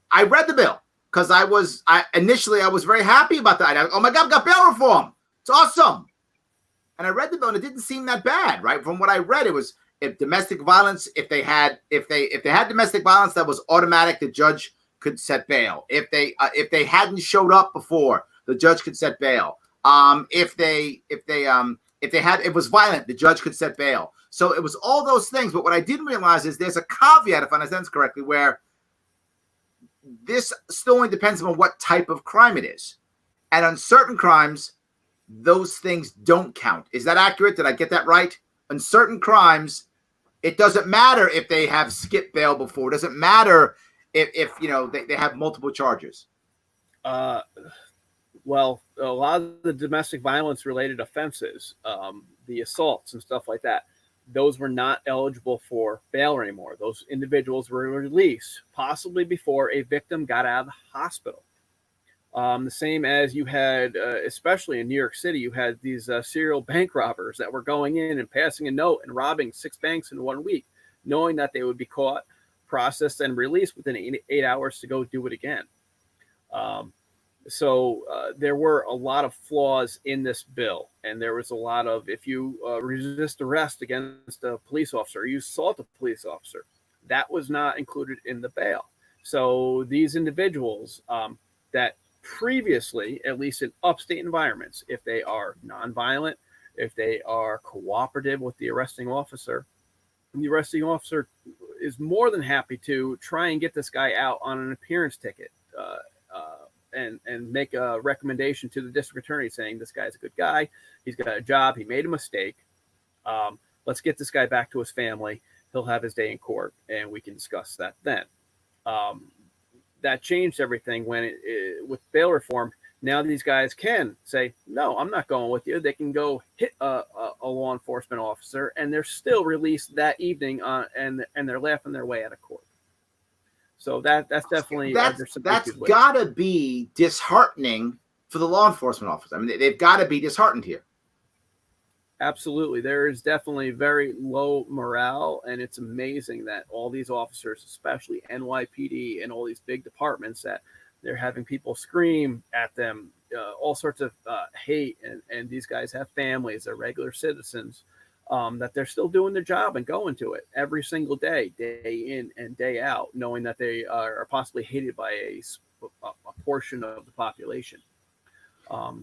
I read the bill because initially I was very happy about that. Oh my God, we got bail reform. It's awesome. And I read the bill and it didn't seem that bad, right? From what I read, it was if domestic violence, if they had domestic violence, that was automatic. The judge could set bail. If they hadn't showed up before,
the judge could set bail. If it was violent, the judge could set bail. So it was all those things. But what I didn't realize is there's a caveat, if I understand this correctly, where this still only depends on what type of crime it is. And on certain crimes, those things don't count. Is that accurate? Did I get that right? On certain crimes, it doesn't matter if they have skipped bail before. It doesn't matter if they have multiple charges.
Well, a lot of the domestic violence related offenses, the assaults and stuff like that, those were not eligible for bail anymore. Those individuals were released possibly before a victim got out of the hospital. The same as you had, especially in New York City, you had these serial bank robbers that were going in and passing a note and robbing 6 banks in 1 week, knowing that they would be caught, processed, and released within 8 hours to go do it again. So there were a lot of flaws in this bill, and there was a lot of, if you resist arrest against a police officer, or you assault a police officer, that was not included in the bail. So these individuals that previously, at least in upstate environments, if they are nonviolent, if they are cooperative with the arresting officer is more than happy to try and get this guy out on an appearance ticket, and make a recommendation to the district attorney saying this guy's a good guy, he's got a job, he made a mistake, let's get this guy back to his family, he'll have his day in court, and we can discuss that then. That changed everything when with bail reform. Now these guys can say, no, I'm not going with you. They can go hit a law enforcement officer, and they're still released that evening, and they're laughing their way out of court. So that's definitely
that's got to be disheartening for the law enforcement officer. I mean, they've got to be disheartened here.
Absolutely. There is definitely very low morale, and it's amazing that all these officers, especially NYPD and all these big departments, that they're having people scream at them, all sorts of hate, and these guys have families, they're regular citizens, that they're still doing their job and going to it every single day, day in and day out, knowing that they are possibly hated by a portion of the population.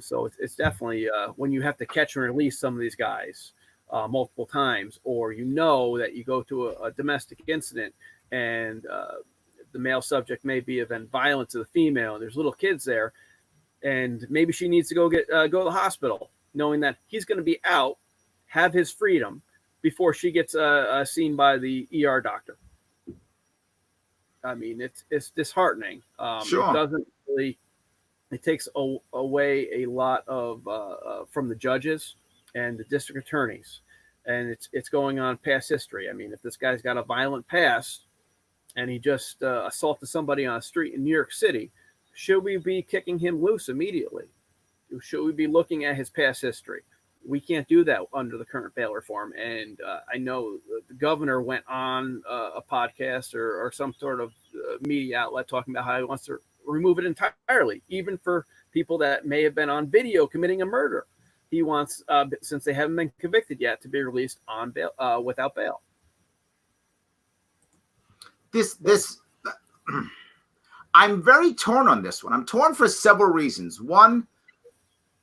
So it's definitely when you have to catch and release some of these guys multiple times, or that you go to a domestic incident and the male subject may be event violent to the female, and there's little kids there, and maybe she needs to go to the hospital, knowing that he's going to be out, have his freedom before she gets seen by the ER doctor. I mean, it's disheartening.
Sure.
It doesn't really. It takes away a lot of from the judges and the district attorneys, and it's going on past history. I mean, if this guy's got a violent past and he just assaulted somebody on a street in New York City, should we be kicking him loose immediately? Should we be looking at his past history? We can't do that under the current bail reform. And I know the governor went on a podcast or some sort of media outlet talking about how he wants to remove it entirely, even for people that may have been on video committing a murder. He wants, since they haven't been convicted yet, to be released on bail, without bail.
I'm very torn on this one. I'm torn for several reasons. One,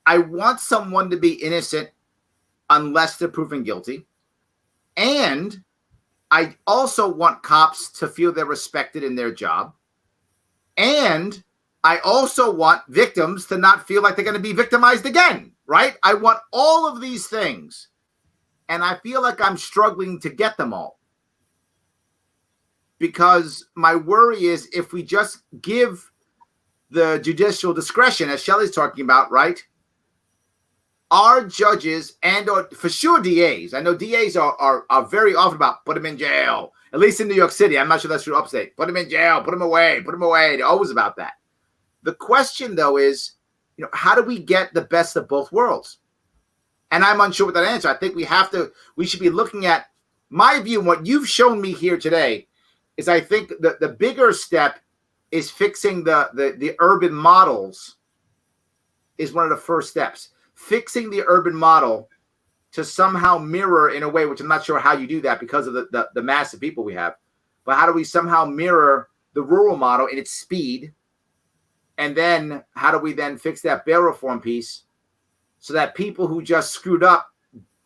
I want someone to be innocent unless they're proven guilty. And I also want cops to feel they're respected in their job. And I also want victims to not feel like they're going to be victimized again, right? I want all of these things. And I feel like I'm struggling to get them all. Because my worry is if we just give the judicial discretion, as Shelley's talking about, right? Our judges and for sure DAs, I know DAs are very often about put them in jail, at least in New York City. I'm not sure that's true upstate. Put them in jail, put them away. They're always about that. The question, though, is, how do we get the best of both worlds? And I'm unsure with that answer. I think we should be looking at my view. And what you've shown me here today is I think the bigger step is fixing the urban models is one of the first steps. Fixing the urban model to somehow mirror in a way, which I'm not sure how you do that because of the massive people we have, but how do we somehow mirror the rural model in its speed And then how do we then fix that bail reform piece so that people who just screwed up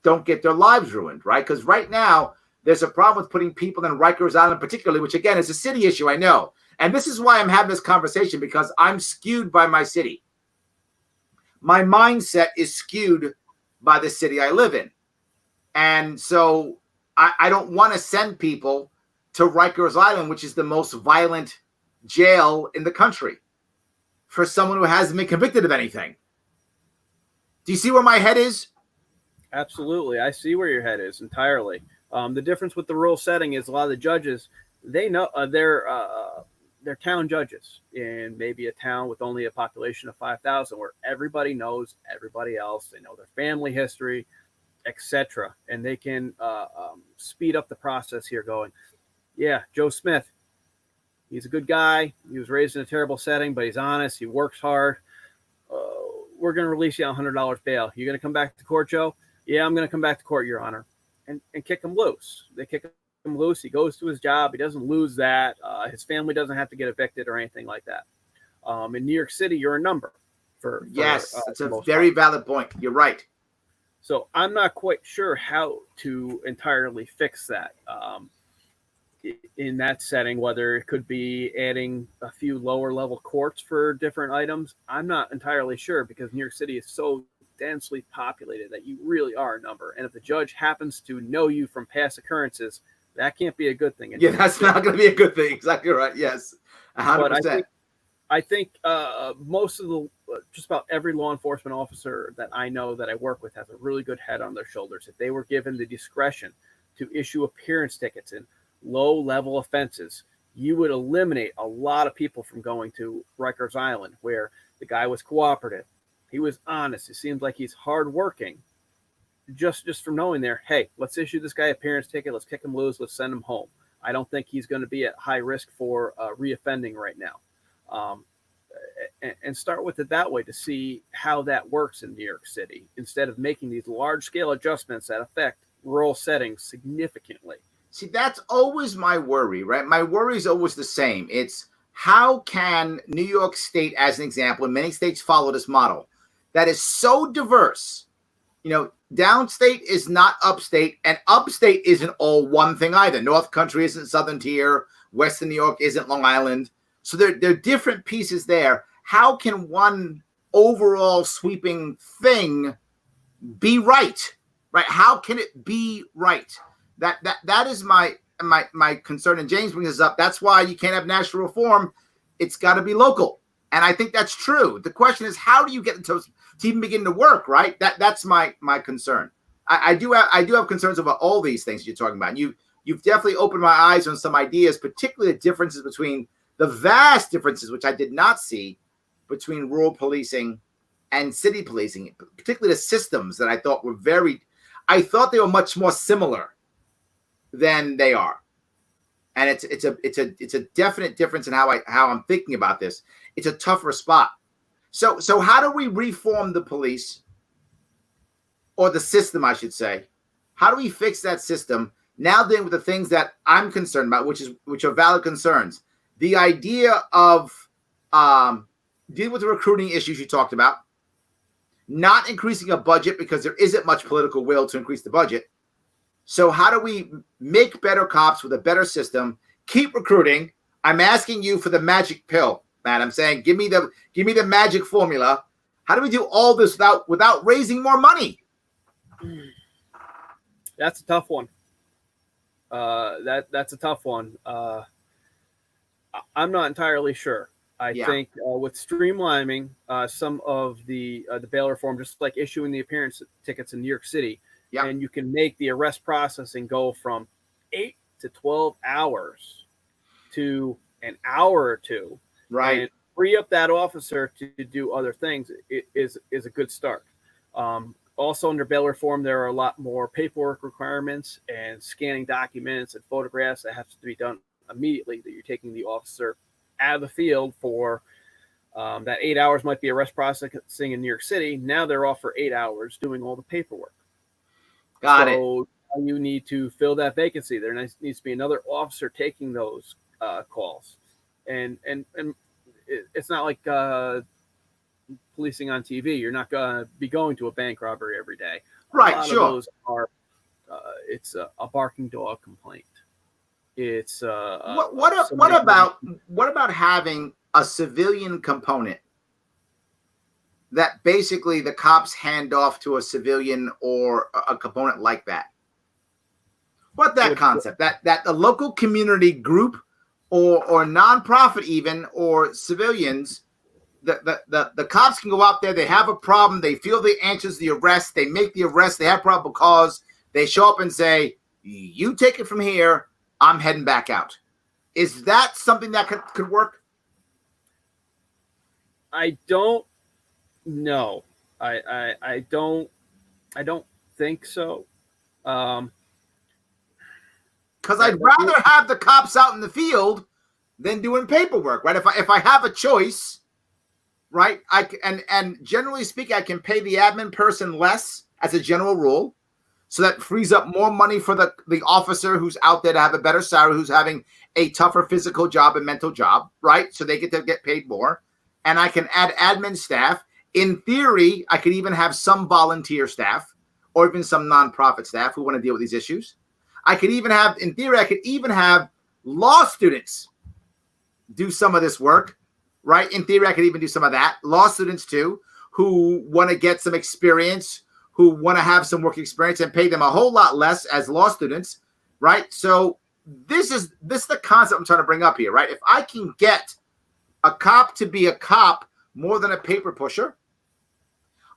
don't get their lives ruined, right? Because right now, there's a problem with putting people in Rikers Island particularly, which, again, is a city issue, I know. And this is why I'm having this conversation, because I'm skewed by my city. My mindset is skewed by the city I live in. And so I don't want to send people to Rikers Island, which is the most violent jail in the country, for someone who hasn't been convicted of anything. Do you see where my head is?
Absolutely. I see where your head is entirely. The difference with the rural setting is a lot of the judges, they know they're town judges in maybe a town with only a population of 5,000, where everybody knows everybody else. They know their family history, etc. And they can speed up the process here going, yeah, Joe Smith, he's a good guy. He was raised in a terrible setting, but he's honest. He works hard. We're going to release you on $100 bail. You're going to come back to court, Joe? Yeah, I'm going to come back to court, Your Honor. And kick him loose. They kick him loose. He goes to his job. He doesn't lose that. His family doesn't have to get evicted or anything like that. In New York City, you're a number.
Yes, that's a very valid point. You're right.
So I'm not quite sure how to entirely fix that in that setting, whether it could be adding a few lower level courts for different items. I'm not entirely sure, because New York City is so densely populated that you really are a number. And if the judge happens to know you from past occurrences, that can't be a good thing.
Yeah, that's not going to be a good thing. Exactly right. Yes, 100%.
But I think most of just about every law enforcement officer that I know that I work with has a really good head on their shoulders. If they were given the discretion to issue appearance tickets in low-level offenses, you would eliminate a lot of people from going to Rikers Island, where the guy was cooperative. He was honest. It seems like he's hardworking. Just from knowing there, hey, let's issue this guy an appearance ticket. Let's kick him loose. Let's send him home. I don't think he's going to be at high risk for reoffending right now. And start with it that way to see how that works in New York City, instead of making these large-scale adjustments that affect rural settings significantly.
See, that's always my worry, right? My worry is always the same. It's how can New York State, as an example, and many states follow this model, that is so diverse. You know, downstate is not upstate, and upstate isn't all one thing either. North Country isn't Southern Tier. Western New York isn't Long Island. So there are different pieces there. How can one overall sweeping thing be right? Right? How can it be right? That is my concern. And James brings this up. That's why you can't have national reform. It's got to be local. And I think that's true. The question is, how do you get to even begin to work, right? That's my concern. I do have concerns about all these things you're talking about. You've definitely opened my eyes on some ideas, particularly the differences between the vast differences, which I did not see, between rural policing and city policing, particularly the systems that I thought they were much more similar than they are. And it's a definite difference in how I'm thinking about this. It's a tougher spot. So how do we reform the police, or the system, I should say? How do we fix that system now dealing with the things that I'm concerned about, which are valid concerns? The idea of dealing with the recruiting issues you talked about, not increasing a budget because there isn't much political will to increase the budget. So how do we make better cops with a better system? Keep recruiting. I'm asking you for the magic pill, man. I'm saying, give me the magic formula. How do we do all this without raising more money?
That's a tough one. That's a tough one. I'm not entirely sure. I think with streamlining some of the bail reform, just like issuing the appearance tickets in New York City, and you can make the arrest processing go from 8 to 12 hours to an hour or two,
right?
And free up that officer to do other things is a good start. Also, under bail reform, there are a lot more paperwork requirements and scanning documents and photographs that have to be done immediately, that you're taking the officer out of the field for that 8 hours might be arrest processing in New York City. Now they're off for 8 hours doing all the paperwork.
Got it.
You need to fill that vacancy. There needs to be another officer taking those calls. And it's not like policing on TV. You're not going to be going to a bank robbery every day.
Right,
A lot
sure.
of those are, it's a barking dog complaint. It's
what about having a civilian component that basically the cops hand off to a civilian or a component like that? What that concept? That the local community group or nonprofit even or civilians, the cops can go out there, they have a problem, they feel the answers to the arrest, they make the arrest, they have probable cause, they show up and say, you take it from here, I'm heading back out. Is that something that could work?
I don't know. I don't think so.
Because I'd rather have the cops out in the field than doing paperwork, right? If I have a choice, right, and generally speaking, I can pay the admin person less as a general rule. So that frees up more money for the officer who's out there to have a better salary, who's having a tougher physical job and mental job, right? So they get to get paid more. And I can add admin staff. In theory, I could even have some volunteer staff or even some nonprofit staff who want to deal with these issues. I could even have law students do some of this work, right? In theory, I could even do some of that. Law students too, who want to get some experience, who want to have some work experience, and pay them a whole lot less as law students, right? So this is the concept I'm trying to bring up here, right? If I can get a cop to be a cop more than a paper pusher,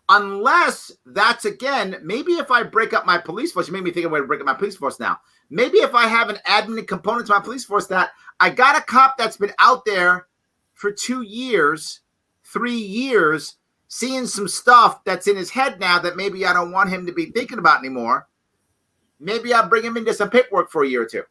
unless that's, again, maybe if I break up my police force, you made me think of a way to break up my police force now. Maybe if I have an admin component to my police force that I got a cop that's been out there for 2 years, 3 years, seeing some stuff that's in his head now that maybe I don't want him to be thinking about anymore. Maybe I'll bring him into some paperwork for a year or two.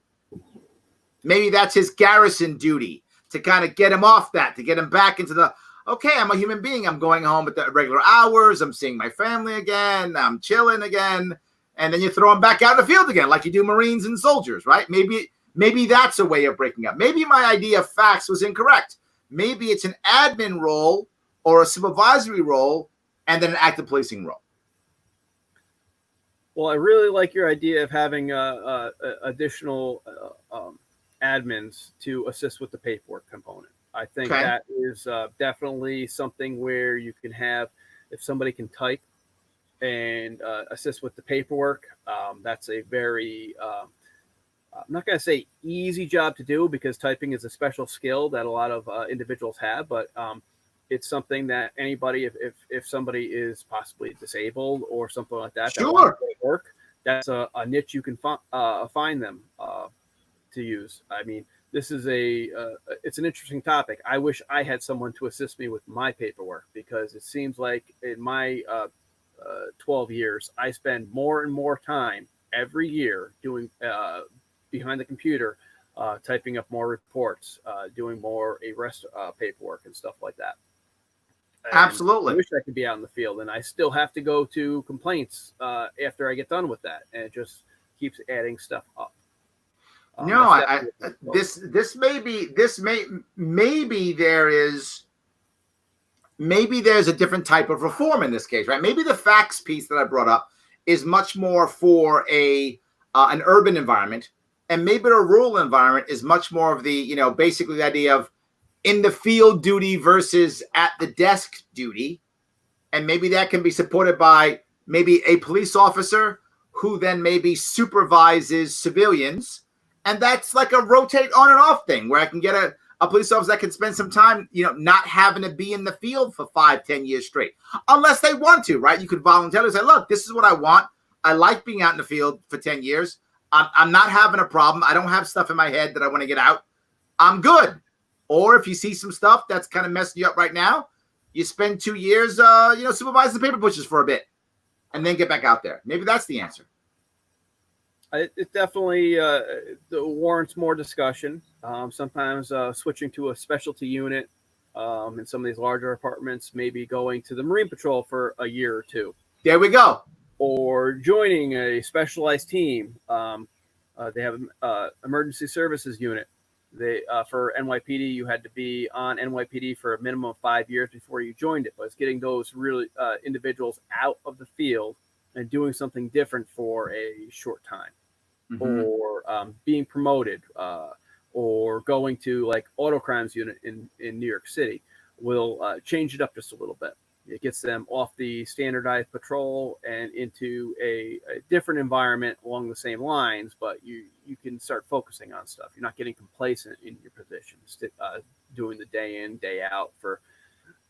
Maybe that's his garrison duty to kind of get him off that, to get him back into the, okay, I'm a human being. I'm going home at the regular hours. I'm seeing my family again. I'm chilling again. And then you throw him back out in the field again, like you do Marines and soldiers, right? Maybe that's a way of breaking up. Maybe my idea of facts was incorrect. Maybe it's an admin role or a supervisory role, and then an active policing role.
Well, I really like your idea of having additional admins to assist with the paperwork component. I think that is definitely something where you can have, if somebody can type and assist with the paperwork, that's a very, I'm not going to say easy job to do, because typing is a special skill that a lot of individuals have, but it's something that anybody, if somebody is possibly disabled or something like that,
sure,
that work, that's a niche you can find them to use. I mean, this is it's an interesting topic. I wish I had someone to assist me with my paperwork, because it seems like in my 12 years, I spend more and more time every year doing behind the computer, typing up more reports, doing more arrest paperwork and stuff like that. And
absolutely.
I wish I could be out in the field, and I still have to go to complaints after I get done with that, and it just keeps adding stuff up.
Maybe there's a different type of reform in this case, right? Maybe the facts piece that I brought up is much more for an urban environment, and maybe a rural environment is much more of the, basically the idea of in the field duty versus at the desk duty. And maybe that can be supported by maybe a police officer who then maybe supervises civilians. And that's like a rotate on and off thing where I can get a police officer that can spend some time, not having to be in the field for 5-10 years straight, unless they want to, right? You could voluntarily say, look, this is what I want. I like being out in the field for 10 years. I'm not having a problem. I don't have stuff in my head that I want to get out. I'm good. Or if you see some stuff that's kind of messing you up right now, you spend 2 years, supervising the paper pushers for a bit and then get back out there. Maybe that's the answer.
It definitely warrants more discussion. Sometimes switching to a specialty unit in some of these larger apartments, maybe going to the Marine Patrol for a year or two.
There we go.
Or joining a specialized team. They have emergency services unit. For NYPD, you had to be on NYPD for a minimum of 5 years before you joined it. But it's getting those really individuals out of the field and doing something different for a short time, or being promoted, or going to like auto crimes unit in New York City will change it up just a little bit. It gets them off the standardized patrol and into a different environment along the same lines, but you can start focusing on stuff. You're not getting complacent in your position, doing the day in, day out for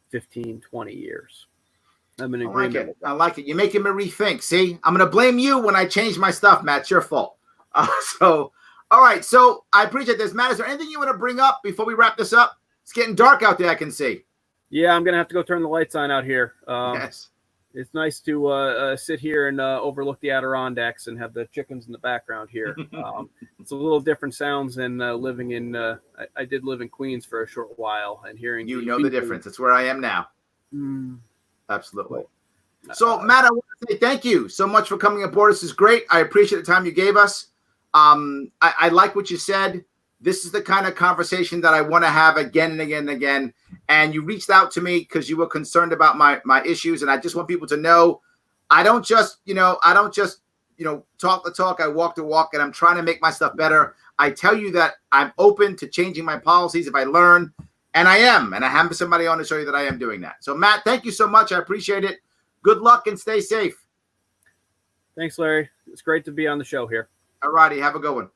15, 20 years. I'm in agreement.
I like it. You're making me rethink. See, I'm going to blame you when I change my stuff, Matt. It's your fault. All right. So I appreciate this. Matt, is there anything you want to bring up before we wrap this up? It's getting dark out there, I can see.
Yeah, I'm going to have to go turn the lights on out here.
Yes.
It's nice to sit here and overlook the Adirondacks and have the chickens in the background here. It's a little different sounds than living in I did live in Queens for a short while, and hearing
the difference. It's where I am now. Absolutely.
Cool.
So, Matt, I want to say thank you so much for coming aboard. This is great. I appreciate the time you gave us. I like what you said. This is the kind of conversation that I want to have again and again and again. And you reached out to me because you were concerned about my issues. And I just want people to know, I don't just talk the talk. I walk the walk, and I'm trying to make my stuff better. I tell you that I'm open to changing my policies if I learn, and I am. And I have somebody on to show you that I am doing that. So, Matt, thank you so much. I appreciate it. Good luck and stay safe.
Thanks, Larry. It's great to be on the show here.
All righty. Have a good one.